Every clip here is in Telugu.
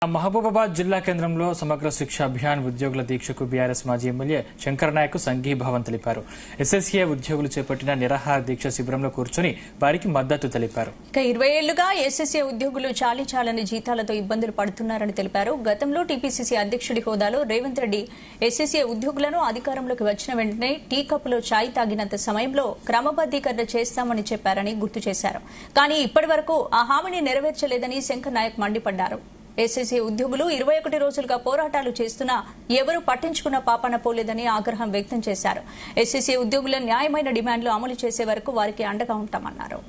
మహబూబాబాద్ జిల్లా కేంద్రంలో సమగ్ర శిక్ష అభియాన్ ఉద్యోగుల దీక్షకు బీఆర్ఎస్ మాజీ ఎమ్మెల్యే శంకర్ నాయక్ సంఘీభావం తెలిపారు. ఎస్ఎస్ఏ ఉద్యోగులు చేపట్టిన నిరాహార దీక్ష శిబిరంలో కూర్చొని వారికి మద్దతు తెలిపారు. 20 ఏళ్లుగా ఎస్ఎస్ఏ ఉద్యోగులు చాలీచాలని జీతాలతో ఇబ్బందులు పడుతున్నారని తెలిపారు. గతంలో టీపీసీసీ అధ్యక్షుడి హోదాలో రేవంత్ రెడ్డి ఎస్ఎస్ఏ ఉద్యోగులను అధికారంలోకి వచ్చిన వెంటనే టీ కప్పులో ఛాయ్ తాగినంత సమయంలో క్రమబద్దీకరణ చేస్తామని చెప్పారని గుర్తు చేశారు. కానీ ఇప్పటి వరకు ఆ హామీని నెరవేర్చలేదని శంకర్ నాయక్ మండిపడ్డారు. ఎస్ఎస్సీ ఉద్యోగులు 21 రోజులుగా పోరాటాలు చేస్తున్నా ఎవరూ పట్టించుకున్న పాపాన పోలేదని ఆగ్రహం వ్యక్తం చేశారు. ఎస్ఎస్సీ ఉద్యోగుల న్యాయమైన డిమాండ్లు అమలు చేసే వరకు వారికి అండగా ఉంటామన్నారు.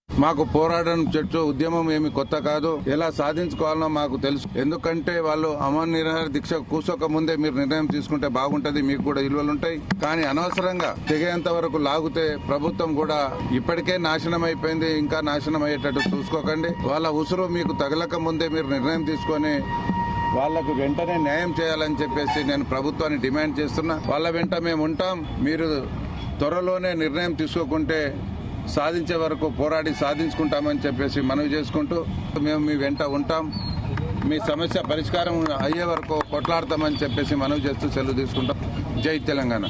మాకు పోరాటం చర్చ ఉద్యమం ఏమి కొత్త కాదు. ఎలా సాధించుకోవాలనో మాకు తెలుసు. ఎందుకంటే వాళ్ళు అమర నిరాహార దీక్ష కూర్చోక ముందే మీరు నిర్ణయం తీసుకుంటే బాగుంటది, మీకు కూడా విలువలుంటాయి. కానీ అనవసరంగా తెగేంత వరకు లాగితే ప్రభుత్వం కూడా ఇప్పటికే నాశనం అయిపోయింది, ఇంకా నాశనం అయ్యేటట్టు చూసుకోకండి. వాళ్ళ ఉసురు మీకు తగలక ముందే మీరు నిర్ణయం తీసుకొని వాళ్లకు వెంటనే న్యాయం చేయాలని చెప్పేసి నేను ప్రభుత్వాన్ని డిమాండ్ చేస్తున్నా. వాళ్ళ వెంట మేము ఉంటాం. మీరు త్వరలోనే నిర్ణయం తీసుకోకుంటే సాధించే వరకు పోరాడి సాధించుకుంటామని చెప్పేసి మనవి చేసుకుంటూ మేము మీ వెంట ఉంటాం. మీ సమస్య పరిష్కారం అయ్యే వరకు కొట్లాడతామని చెప్పేసి మనవి చేస్తూ సెలవు తీసుకుంటాం. జై తెలంగాణ.